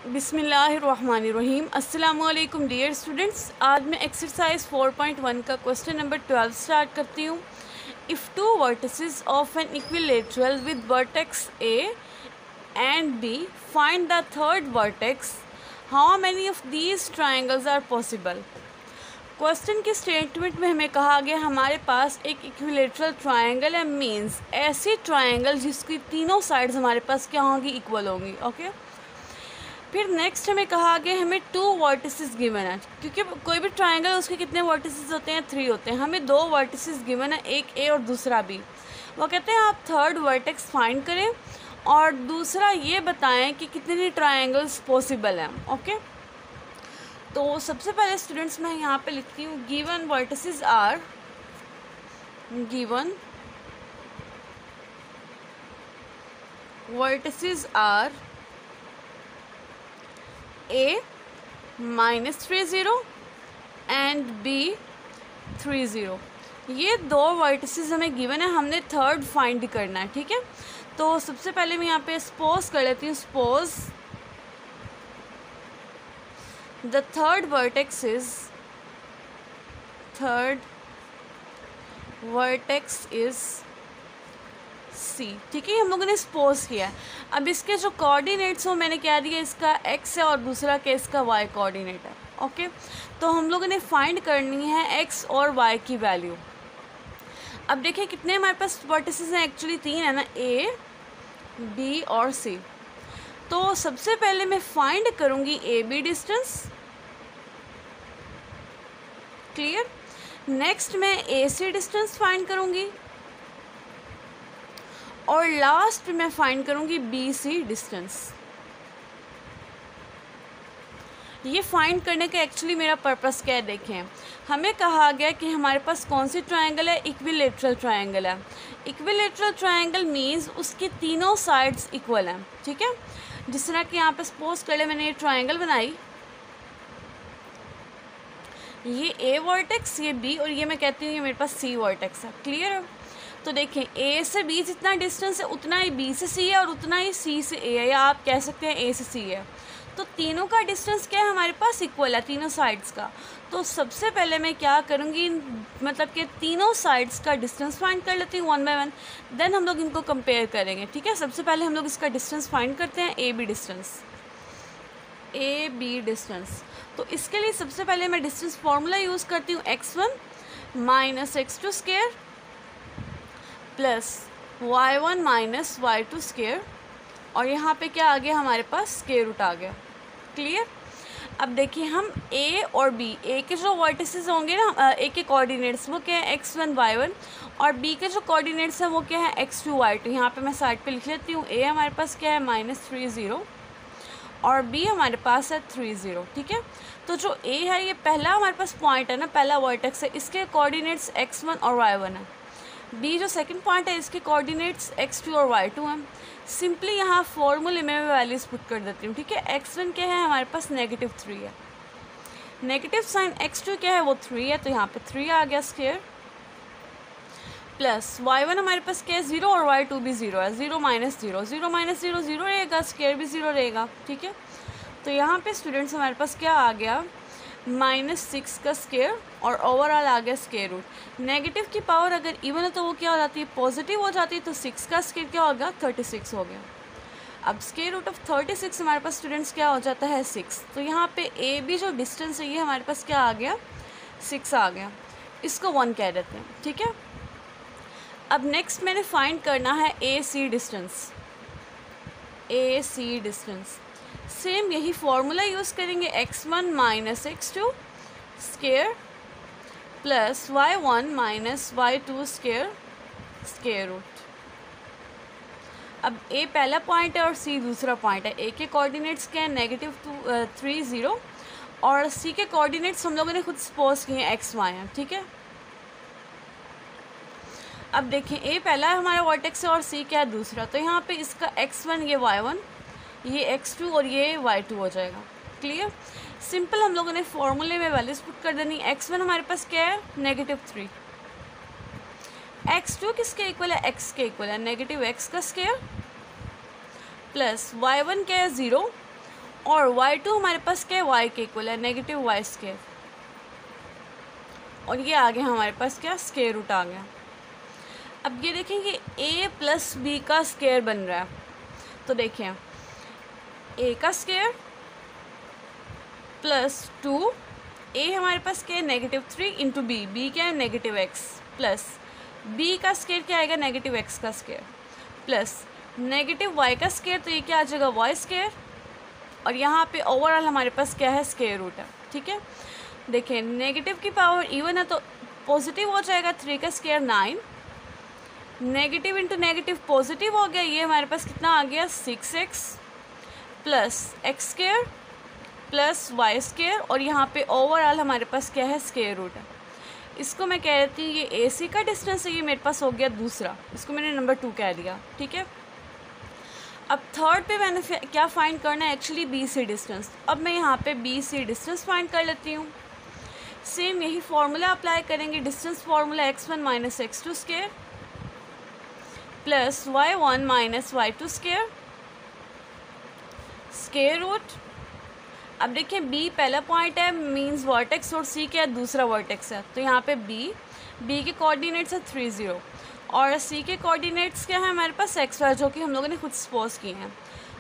बिस्मिल्लाहिर्रहमानिर्रहीम। अस्सलामुअलैकुम dear students. आज मैं एक्सरसाइज 4.1 का क्वेश्चन नंबर 12 स्टार्ट करती हूँ। If two vertices of an equilateral with vertex A and B find the third vertex, how many of these triangles are possible. Question के statement में हमें कहा गया हमारे पास एक इक्विलेटरल ट्राइंगल है, मीन्स ऐसी ट्राइंगल जिसकी तीनों साइड्स हमारे पास क्या होंगी, इक्वल होंगी। ओके फिर नेक्स्ट हमें कहा गया हमें टू वर्टिसेस गिवन है, क्योंकि कोई भी ट्राइंगल उसके कितने वर्टिसेस होते हैं, 3 होते हैं। हमें 2 वर्टिसेस गिवन है, एक ए और दूसरा बी। वो कहते हैं आप थर्ड वर्टेक्स फाइंड करें और दूसरा ये बताएं कि कितने ट्राइंगल्स पॉसिबल हैं। ओके तो सबसे पहले स्टूडेंट्स मैं यहाँ पे लिखती हूँ given vertices are A -30 and B 30। ये 2 वर्टिसेस हमें गिवन है, हमने थर्ड फाइंड करना है। ठीक है तो सबसे पहले मैं यहाँ पे सपोज कर लेती हूँ, suppose the third vertex is C। ठीक है हम लोगों ने सपोज किया है। अब इसके जो कोऑर्डिनेट्स हो मैंने क्या दिया, इसका x है और दूसरा के इसका y कोऑर्डिनेट है। ओके तो हम लोगों ने फाइंड करनी है x और y की वैल्यू। अब देखिए कितने हमारे पास वर्टिसेस हैं, एक्चुअली 3 है ना, A B और C। तो सबसे पहले मैं फाइंड करूँगी AB डिस्टेंस, क्लियर। नेक्स्ट मैं AC डिस्टेंस फाइंड करूँगी और लास्ट में मैं फाइंड करूँगी BC डिस्टेंस। ये फाइंड करने का एक्चुअली मेरा पर्पस क्या है, देखें हमें कहा गया कि हमारे पास कौन सी ट्रायंगल है, इक्विलेटरल ट्रायंगल है। इक्विलेटरल ट्रायंगल मीन्स उसकी तीनों साइड्स इक्वल हैं। ठीक है जिस तरह कि यहाँ पे सपोज कर ले मैंने ये ट्रायंगल बनाई, ये A वर्टेक्स, ये B और ये मैं कहती हूँ ये मेरे पास C वर्टेक्स है। क्लियर है तो देखें A से B जितना डिस्टेंस है उतना ही B से C है और उतना ही C से A है, या आप कह सकते हैं A से C है। तो तीनों का डिस्टेंस क्या है, हमारे पास इक्वल है तीनों साइड्स का। तो सबसे पहले मैं क्या करूँगी, मतलब कि तीनों साइड्स का डिस्टेंस फाइंड कर लेती हूँ 1 बाय 1, देन हम लोग इनको कंपेयर करेंगे। ठीक है सबसे पहले हम लोग इसका डिस्टेंस फाइंड करते हैं, AB डिस्टेंस। तो इसके लिए सबसे पहले मैं डिस्टेंस फार्मूला यूज़ करती हूँ, x1 minus x2 square plus y1 minus y2 square, और यहाँ पे क्या आ गया हमारे पास, स्क्वायर रूट आ गया। क्लियर। अब देखिए हम A और B, A के जो वर्टिसेस होंगे ना, A के कोऑर्डिनेट्स वो क्या है x1 y1 और B के जो कोऑर्डिनेट्स हैं वो क्या है x2 y2। यहाँ पे मैं साइड पे लिख लेती हूँ, A हमारे पास क्या है -30 और B हमारे पास है 30। ठीक है तो जो A है ये पहला हमारे पास पॉइंट है ना, पहला वर्टेक्स है, इसके कोऑर्डिनेट्स x1 और y1 है। B जो सेकंड पॉइंट है इसके कोऑर्डिनेट्स x2 और y2 हैं। सिंपली यहाँ फॉर्मूले में मैं वैल्यूज़ पुट कर देती हूँ। ठीक है x1 क्या है हमारे पास -3 है, नेगेटिव साइन x2 क्या है वो 3 है, तो यहाँ पे 3 आ गया स्क्वायर, प्लस y1 हमारे पास क्या है 0 और y2 भी 0 है, 0 माइनस 0 0 रहेगा, स्क्वायर भी 0 रहेगा। ठीक है तो यहाँ पे स्टूडेंट्स हमारे पास क्या आ गया, -6 का स्क्वायर और ओवरऑल आ गया स्क्वायर रूट। नेगेटिव की पावर अगर इवन है तो वो क्या हो जाती है, पॉजिटिव हो जाती है, तो 6 का स्क्वायर क्या हो गया, 36 हो गया। अब स्क्वायर रूट ऑफ 36 हमारे पास स्टूडेंट्स क्या हो जाता है, 6। तो यहाँ पे AB जो डिस्टेंस है ये हमारे पास क्या आ गया, 6 आ गया, इसको 1 कह देते हैं। ठीक है अब नेक्स्ट मैंने फाइंड करना है AC डिस्टेंस। सेम यही फॉर्मूला यूज़ करेंगे, x1 minus x2 square plus y1 minus y2 square root. अब A पहला पॉइंट है और C दूसरा पॉइंट है। A के कोऑर्डिनेट्स क्या है -30 और C के कोऑर्डिनेट्स हम लोगों ने खुद सपोज किए हैं x y हैं। ठीक है अब देखें A पहला हमारा वर्टेक्स है और C क्या है दूसरा, तो यहाँ पे इसका x1 ये y1 ये x2 और ये y2 हो जाएगा। क्लियर। सिंपल हम लोगों ने फॉर्मूले में वैल्यूज पुट कर देनी। x1 हमारे पास क्या है -3, x2 किसके इक्वल है, x के इक्वल है, -x का स्क्वायर प्लस y1 क्या है 0 और y2 हमारे पास क्या है, y के इक्वल है, नेगेटिव वाई स्केयर, और ये आ गया हमारे पास क्या, स्केयर रूट आ गया। अब ये देखेंगे a प्लस बी का स्केयर बन रहा है, तो देखें a का स्केयर प्लस 2, a हमारे पास क्या है, -3 इंटू बी क्या है, -x, प्लस b का स्केयर क्या आएगा, -x का स्केयर, प्लस -y का स्केयर, तो ये क्या आ जाएगा, y स्केयर, और यहाँ पे ओवरऑल हमारे पास क्या है, स्केयर रूट है। ठीक है, देखें नेगेटिव की पावर इवन है तो पॉजिटिव हो जाएगा, 3 का square 9, negative into negative positive हो गया, ये हमारे पास कितना आ गया, 6x plus x square plus y square, और यहाँ पे ओवरऑल हमारे पास क्या है, स्केयर रूट है। इसको मैं कह रही हूँ ये ए सी का डिस्टेंस है, ये मेरे पास हो गया दूसरा, इसको मैंने नंबर 2 कह दिया। ठीक है, अब थर्ड पे मैंने क्या फाइंड करना है, एक्चुअली बी सी डिस्टेंस। अब मैं यहाँ पे बी सी डिस्टेंस फाइंड कर लेती हूँ। सेम यही फार्मूला अप्लाई करेंगे, distance formula x1 minus x2 square plus y1 minus y2 square square root. अब देखिए b पहला पॉइंट है, मींस वर्टेक्स, और c क्या है, दूसरा वर्टेक्स है, तो यहाँ पे b के कोऑर्डिनेट्स है 3 0, और c के कोऑर्डिनेट्स क्या है हमारे पास, x1, जो कि हम लोगों ने खुद सपोज किए हैं।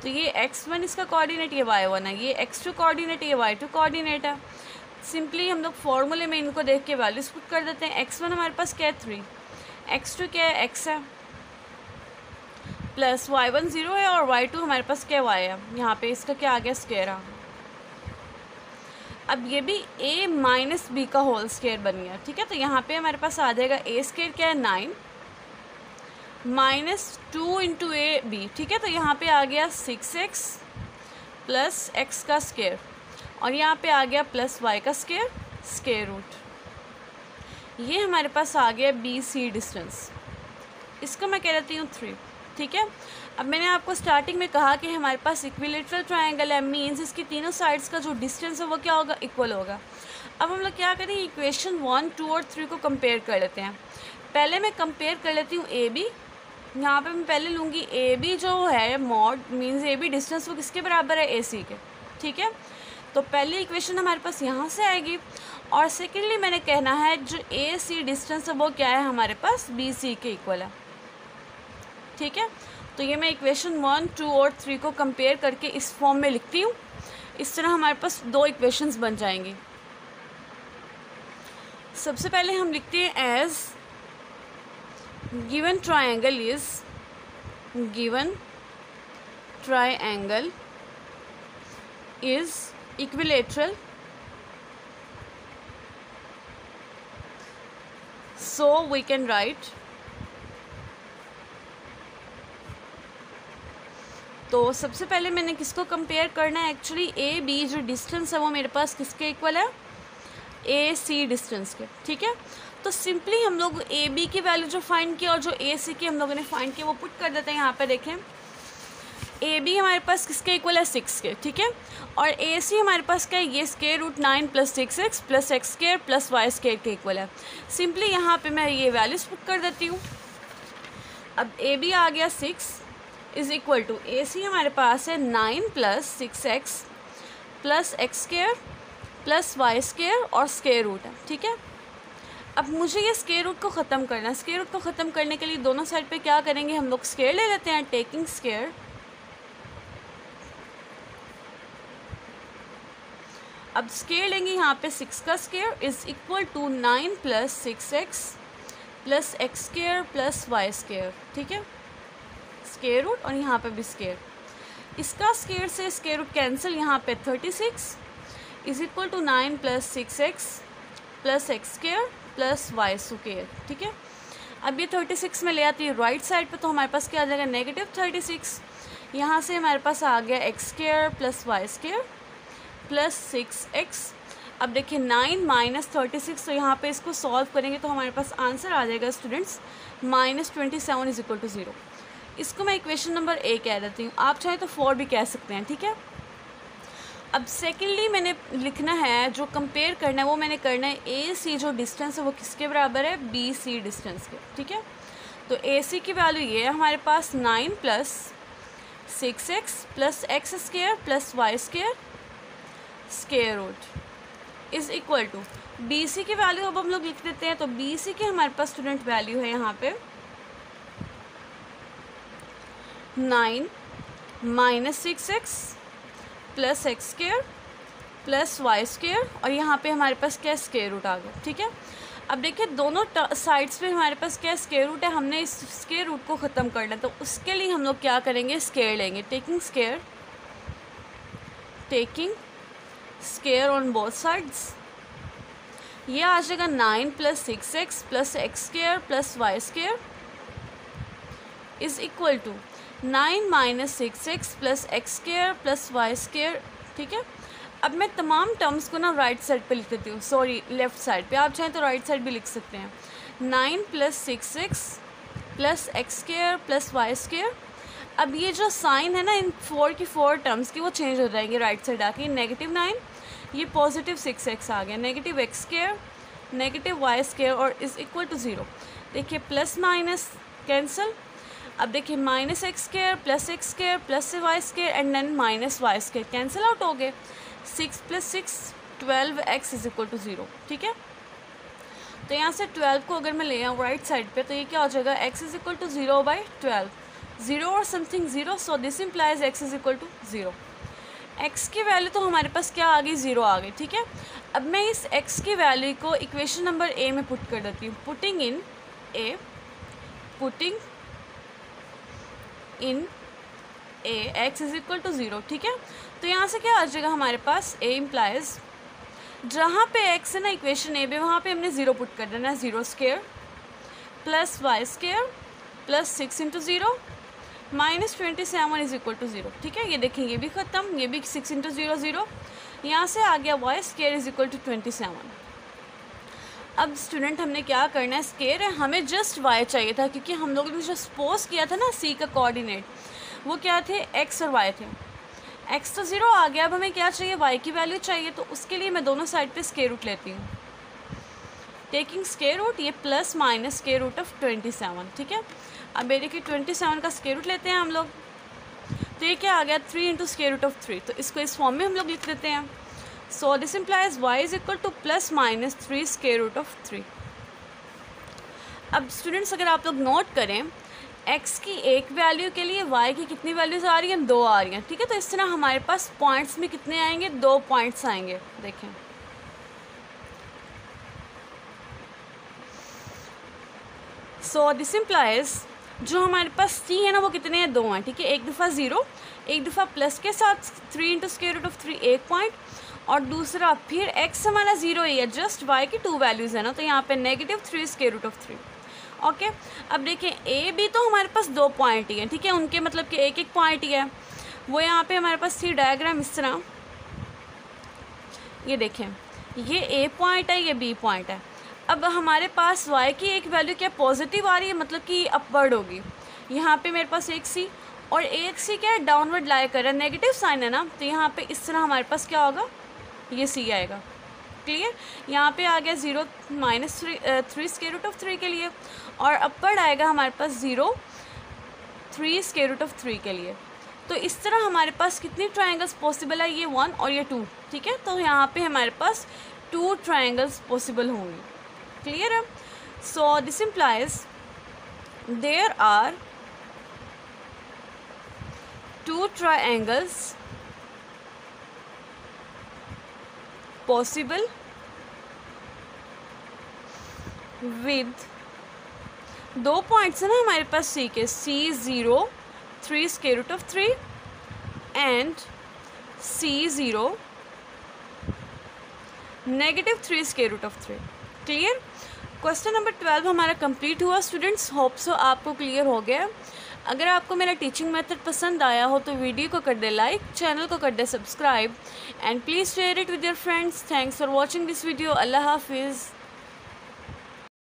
तो ये x1 इसका कोऑर्डिनेट, ये y1 है, ये x2 कोऑर्डिनेट, ये y2 कोऑर्डिनेट है। सिंपली हम लोग फॉर्मूले में इनको देख के वैल्यूज पुट कर देते हैं। x1 हमारे पास क्या है 3, x2 क्या है x है, प्लस y1 0 है, और y2 हमारे पास क्या y है, यहाँ पे इसका क्या आ गया, स्केयर आ गया। अब ये भी a माइनस बी का होल स्केयर बन गया। ठीक है, तो यहाँ पे हमारे पास आ जाएगा a स्केयर क्या है 9 माइनस 2 इंटू ए बी। ठीक है, तो यहाँ पे आ गया 6x प्लस x का स्केयर, और यहाँ पे आ गया प्लस y का स्केयर, स्केयर रूट। ये हमारे पास आ गया बी सी डिस्टेंस, इसको मैं कह देती हूँ 3। ठीक है, अब मैंने आपको स्टार्टिंग में कहा कि हमारे पास इक्विलेटरल ट्रायंगल है, मीन्स इसकी तीनों साइड्स का जो डिस्टेंस है वो क्या होगा, इक्वल होगा। अब हम लोग क्या करें, इक्वेशन 1, 2 और 3 को कंपेयर कर लेते हैं। पहले मैं कंपेयर कर लेती हूँ ए बी, यहाँ पे मैं पहले लूँगी ए बी जो है mod, means A B distance वो किसके बराबर है, ए सी के। ठीक है, तो पहली इक्वेशन हमारे पास यहाँ से आएगी, और सेकेंडली मैंने कहना है जो ए सी डिस्टेंस है वो क्या है हमारे पास, बी सी के इक्वल है। ठीक है, तो ये मैं इक्वेशन 1, 2 और 3 को कंपेयर करके इस फॉर्म में लिखती हूँ। इस तरह हमारे पास 2 इक्वेशंस बन जाएंगी। सबसे पहले हम लिखते हैं as given triangle is equilateral, so we can write, तो सबसे पहले मैंने किसको कंपेयर करना है, एक्चुअली ए बी जो डिस्टेंस है वो मेरे पास किसके इक्वल है, ए सी डिस्टेंस के। ठीक है, तो सिंपली हम लोग ए बी की वैल्यू जो फाइंड की और जो ए सी की हम लोगों ने फाइंड की वो पुट कर देते हैं। यहाँ पे देखें ए बी हमारे पास किसके इक्वल है, 6 के। ठीक है, और ए सी हमारे पास क्या है, ये square root 9 plus 6x plus x square plus y square के इक्वल है। सिंपली यहाँ पे मैं ये वैल्यूज पुट कर देती हूँ। अब ए बी आ गया 6 is equal to A C हमारे पास है 9 plus 6x plus x square plus y square और स्केयर रूट है। ठीक है, अब मुझे ये स्केयर रूट को ख़त्म करना है। स्केयर रूट को ख़त्म करने के लिए दोनों साइड पे क्या करेंगे, हम लोग स्केयर ले लेते हैं, टेकिंग स्केयर। अब स्केयर लेंगे यहाँ पे 6 का square is equal to 9 plus 6x plus x square plus y square. ठीक है, स्केयर रूट और यहाँ पे भी स्केयर, इसका स्केयर से स्केयर रूट कैंसिल, यहाँ पे 36 is equal to 9 plus 6x plus x square plus y square. ठीक है, अब ये 36 में ले आती है राइट साइड पे, तो हमारे पास क्या आ जाएगा, नेगेटिव 36। यहाँ से हमारे पास आ गया x square plus y square plus 6x। अब देखिए 9 माइनस 36, तो यहाँ पे इसको सॉल्व करेंगे तो हमारे पास आंसर आ जाएगा स्टूडेंट्स -27 इज इक्वल टू 0। इसको मैं इक्वेशन नंबर ए कह देती हूँ, आप चाहे तो 4 भी कह सकते हैं। ठीक है, अब सेकेंडली मैंने लिखना है, जो कंपेयर करना है वो मैंने करना है ए सी जो डिस्टेंस है वो किसके बराबर है, बी सी डिस्टेंस के। ठीक है, तो ए सी की वैल्यू ये है हमारे पास 9 plus 6x plus x square plus y square square root is equal to B C की वैल्यू अब हम लोग लिख देते हैं। तो बी सी की हमारे पास स्टूडेंट वैल्यू है यहाँ पे 9 minus 6x plus x square plus y square और यहाँ पे हमारे पास क्या स्क्वायर रूट आ गया। ठीक है, अब देखिए दोनों साइड्स पे हमारे पास क्या स्क्वायर रूट है, हमने इस स्क्वायर रूट को ख़त्म करना है। तो उसके लिए हम लोग क्या करेंगे, स्क्वायर लेंगे। Taking square on both sides, ये आ जाएगा 9 plus 6x plus x square plus y square is equal to 9 minus 6x plus x square plus y square. ठीक है, अब मैं तमाम टर्म्स को ना राइट साइड पे लिख देती हूँ, सॉरी लेफ़्ट साइड पे, आप चाहें तो राइट साइड भी लिख सकते हैं। 9 plus 6x plus x square plus y square. अब ये जो साइन है ना इन 4 की 4 टर्म्स की वो चेंज हो जाएंगे राइट साइड आके। -9 ये पॉजिटिव 6x आ गया, negative x square negative y square और इज़ इक्वल टू 0। देखिए प्लस माइनस कैंसिल। अब देखिए minus x square plus y square and then minus y square cancel out हो गए। 6 plus 6 12x is equal to 0। ठीक है, तो यहाँ से 12 को अगर मैं ले आऊँ राइट साइड पे तो ये क्या हो जाएगा, x इज इक्वल टू 0/12, 0 और something 0, so this implies x is equal to 0। x की वैल्यू तो हमारे पास क्या आ गई, 0 आ गई। ठीक है, अब मैं इस x की वैल्यू को इक्वेशन नंबर a में पुट कर देती हूँ। Putting in a x is equal to 0। ठीक है, तो यहाँ से क्या आ जाएगा हमारे पास, a इम्प्लाइज जहाँ पे x है ना इक्वेशन a में, वहाँ पे हमने 0 पुट कर देना है। 0 square plus y square plus 6 into 0 minus 27 is equal to 0। ठीक है, ये देखें ये भी ख़त्म, ये भी 6 इंटू 0 0, यहाँ से आ गया y square is equal to 27। अब स्टूडेंट हमने क्या करना है, स्क्वायर है, हमें जस्ट y चाहिए था क्योंकि हम लोगों ने जो सपोज किया था ना c का कोऑर्डिनेट वो क्या थे, x और y थे। x तो 0 आ गया, अब हमें क्या चाहिए, y की वैल्यू चाहिए। तो उसके लिए मैं दोनों साइड पे स्क्वायर रूट लेती हूँ। टेकिंग स्क्वायर रूट, ये plus minus square root of 27। ठीक है, अब ये देखिए 27 का स्क्वायर रूट लेते हैं हम लोग, तो ये क्या आ गया, 3 इंटू स्क्वायर रूट ऑफ 3। तो इसको इस फॉर्म में हम लोग लिख देते हैं। So this implies y is equal to plus minus 3 square root of 3। अब स्टूडेंट्स अगर आप लोग नोट करें, x की एक वैल्यू के लिए y की कितनी वैल्यूज़ आ रही हैं, 2 आ रही हैं। ठीक है, तो इस तरह हमारे पास पॉइंट्स में कितने आएंगे, 2 पॉइंट्स आएंगे। देखें सो दिस इम्प्लाइज जो हमारे पास c है ना वो कितने हैं, 2 हैं। ठीक है, एक दफ़ा 0, एक दफ़ा प्लस के साथ 3 इंटू स्क्वायर रूट ऑफ 3 एक पॉइंट, और दूसरा फिर x हमारा 0 ही है, जस्ट y की 2 वैल्यूज़ है ना, तो यहाँ पे -3 स्क्वायर रूट ऑफ 3। ओके, अब देखें a b तो हमारे पास 2 पॉइंट ही हैं। ठीक है, उनके मतलब कि एक पॉइंट ही है, वो यहाँ पे हमारे पास सी डायग्राम इस तरह, ये देखें ये a पॉइंट है, ये b पॉइंट है। अब हमारे पास y की एक वैल्यू क्या पॉजिटिव आ रही है, मतलब कि अपवर्ड होगी। यहाँ पे मेरे पास एक c और एक c क्या है, डाउनवर्ड लाई कर रहा है, नेगेटिव साइन है ना, तो यहाँ पे इस तरह हमारे पास क्या होगा, ये c आएगा। क्लियर, यहाँ पे आ गया 0 माइनस 3 स्क्वायर रूट ऑफ 3 के लिए, और अपवर्ड आएगा हमारे पास 0 3 स्क्वायर रूट ऑफ 3 के लिए। तो इस तरह हमारे पास कितनी ट्रायंगल्स पॉसिबल है, ये 1 और ये 2। ठीक है, तो यहाँ पे हमारे पास 2 ट्रायंगल्स पॉसिबल होंगी। क्लियर है, so this implies there are 2 triangles possible with 2 points है ना हमारे पास c के, C0 3 square root of 3 and C0 -3 square root of 3। Clear, question number 12 हमारा कंप्लीट हुआ स्टूडेंट्स। होप सो आपको क्लियर हो गया। अगर आपको मेरा टीचिंग मेथड पसंद आया हो तो वीडियो को कर दे लाइक, चैनल को कर दे subscribe and please share it with your friends. Thanks for watching this video. अल्लाह हाफिज़।